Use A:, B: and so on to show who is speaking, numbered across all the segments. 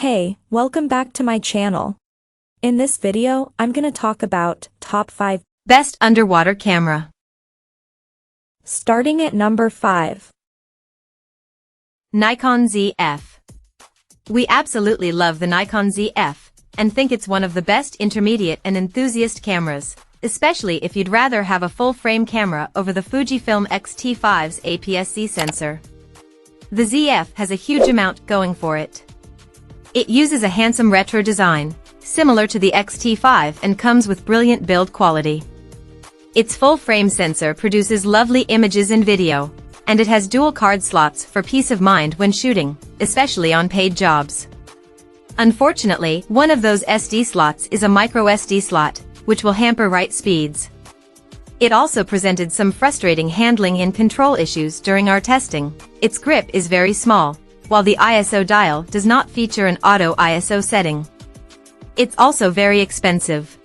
A: Hey, welcome back to my channel. In this video, I'm gonna talk about top 5
B: best underwater camera.
A: Starting at number 5.
B: Nikon ZF. We absolutely love the Nikon ZF, and think it's one of the best intermediate and enthusiast cameras, especially if you'd rather have a full-frame camera over the Fujifilm XT5's APS-C sensor. The ZF has a huge amount going for it. It uses a handsome retro design, similar to the XT5, and comes with brilliant build quality. Its full-frame sensor produces lovely images and video, and it has dual card slots for peace of mind when shooting, especially on paid jobs. Unfortunately, one of those SD slots is a micro SD slot, which will hamper write speeds. It also presented some frustrating handling and control issues during our testing. Its grip is very small, while the ISO dial does not feature an auto ISO setting. It's also very expensive.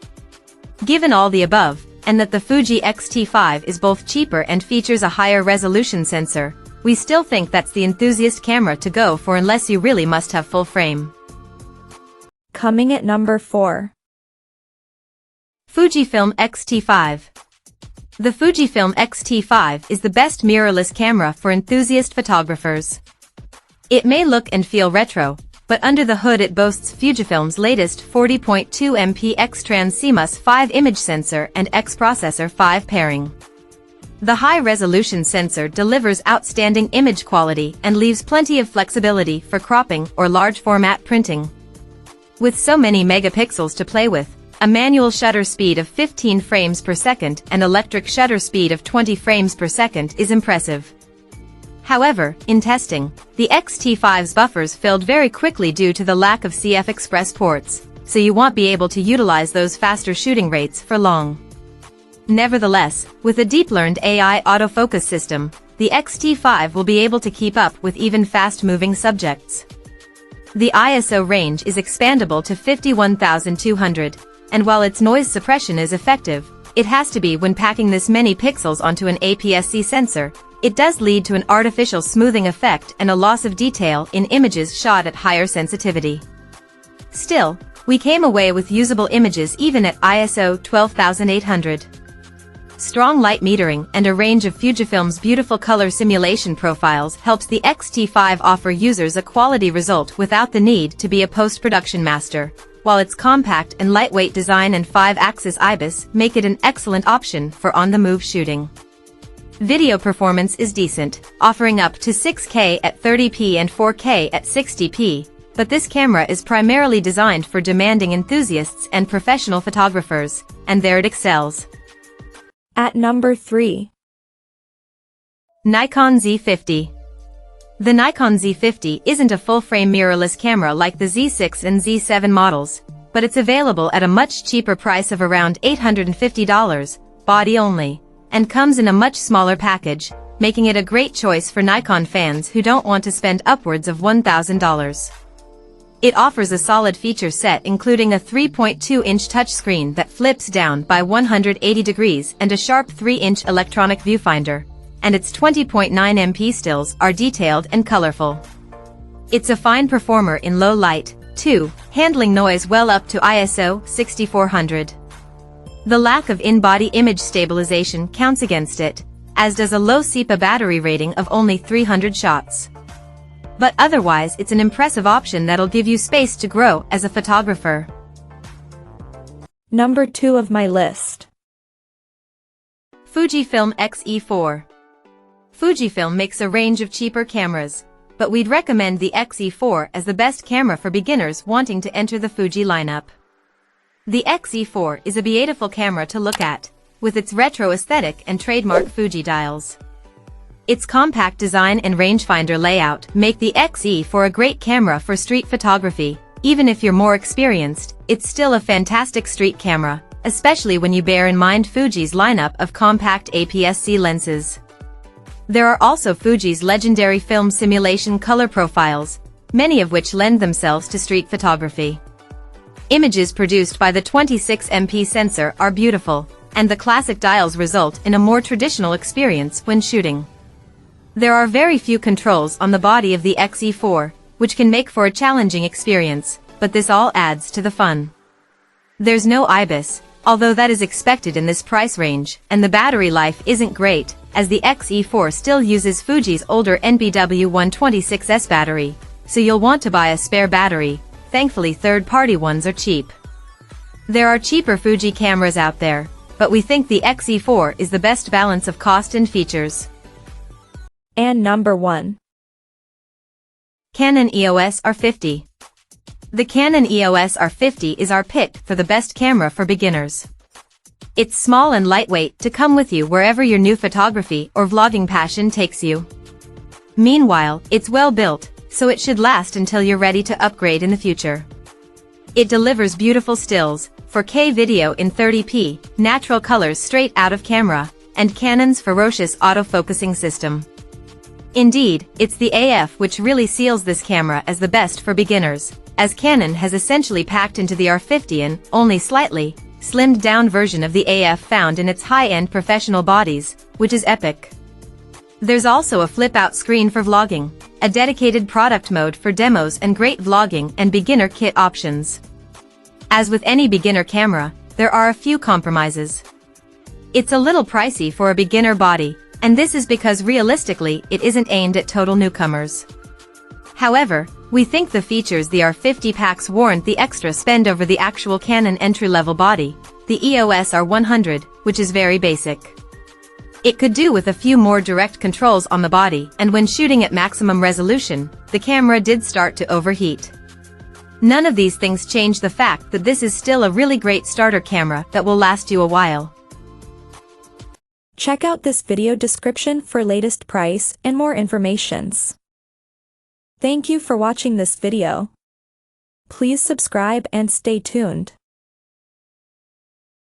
B: Given all the above, and that the Fuji XT5 is both cheaper and features a higher resolution sensor, we still think that's the enthusiast camera to go for unless you really must have full frame.
A: Coming at number 4.
B: Fujifilm XT5. The Fujifilm XT5 is the best mirrorless camera for enthusiast photographers. It may look and feel retro, but under the hood it boasts Fujifilm's latest 40.2 MP X-Trans CMOS 5 image sensor and X-Processor 5 pairing. The high-resolution sensor delivers outstanding image quality and leaves plenty of flexibility for cropping or large-format printing. With so many megapixels to play with, a manual shutter speed of 15 frames per second and electric shutter speed of 20 frames per second is impressive. However, in testing, the XT5's buffers filled very quickly due to the lack of CF Express ports, so you won't be able to utilize those faster shooting rates for long. Nevertheless, with a deep-learned AI autofocus system, the XT5 will be able to keep up with even fast-moving subjects. The ISO range is expandable to 51,200, and while its noise suppression is effective, it has to be when packing this many pixels onto an APS-C sensor. It does lead to an artificial smoothing effect and a loss of detail in images shot at higher sensitivity. Still, we came away with usable images even at ISO 12,800. Strong light metering and a range of Fujifilm's beautiful color simulation profiles helps the XT5 offer users a quality result without the need to be a post-production master, while its compact and lightweight design and 5-axis IBIS make it an excellent option for on-the-move shooting. Video performance is decent, offering up to 6K at 30p and 4K at 60p, but this camera is primarily designed for demanding enthusiasts and professional photographers, and there it excels.
A: At number 3.
B: Nikon Z50. The Nikon Z50 isn't a full-frame mirrorless camera like the Z6 and Z7 models, but it's available at a much cheaper price of around $850, body only, and comes in a much smaller package, making it a great choice for Nikon fans who don't want to spend upwards of $1,000. It offers a solid feature set including a 3.2-inch touchscreen that flips down by 180 degrees and a sharp 3-inch electronic viewfinder, and its 20.9 MP stills are detailed and colorful. It's a fine performer in low light, too, handling noise well up to ISO 6400. The lack of in-body image stabilization counts against it, as does a low SEPA battery rating of only 300 shots. But otherwise it's an impressive option that'll give you space to grow as a photographer.
A: Number 2 of my list.
B: Fujifilm XE4. Fujifilm makes a range of cheaper cameras, but we'd recommend the XE4 as the best camera for beginners wanting to enter the Fuji lineup. The XE4 is a beautiful camera to look at, with its retro aesthetic and trademark Fuji dials. Its compact design and rangefinder layout make the XE4 a great camera for street photography. Even if you're more experienced, it's still a fantastic street camera, especially when you bear in mind Fuji's lineup of compact APS-C lenses. There are also Fuji's legendary film simulation color profiles, many of which lend themselves to street photography. Images produced by the 26 MP sensor are beautiful, and the classic dials result in a more traditional experience when shooting. There are very few controls on the body of the XE4, which can make for a challenging experience, but this all adds to the fun. There's no IBIS, although that is expected in this price range, and the battery life isn't great, as the XE4 still uses Fuji's older NBW126S battery, so you'll want to buy a spare battery. Thankfully third-party ones are cheap. There are cheaper Fuji cameras out there, but we think the XE4 is the best balance of cost and features.
A: And number 1.
B: Canon EOS R50. The Canon EOS R50 is our pick for the best camera for beginners. It's small and lightweight to come with you wherever your new photography or vlogging passion takes you. Meanwhile, it's well built, so it should last until you're ready to upgrade in the future. It delivers beautiful stills, 4K video in 30p, natural colors straight out of camera, and Canon's ferocious autofocusing system. Indeed, it's the AF which really seals this camera as the best for beginners, as Canon has essentially packed into the R50 an only slightly slimmed down version of the AF found in its high-end professional bodies, which is epic. There's also a flip-out screen for vlogging, a dedicated product mode for demos and great vlogging and beginner kit options. As with any beginner camera, there are a few compromises. It's a little pricey for a beginner body, and this is because realistically it isn't aimed at total newcomers. However, we think the features the R50 packs warrant the extra spend over the actual Canon entry-level body, the EOS R100, which is very basic. It could do with a few more direct controls on the body, and when shooting at maximum resolution, the camera did start to overheat. None of these things change the fact that this is still a really great starter camera that will last you a while.
A: Check out this video description for latest price and more informations. Thank you for watching this video. Please subscribe and stay tuned.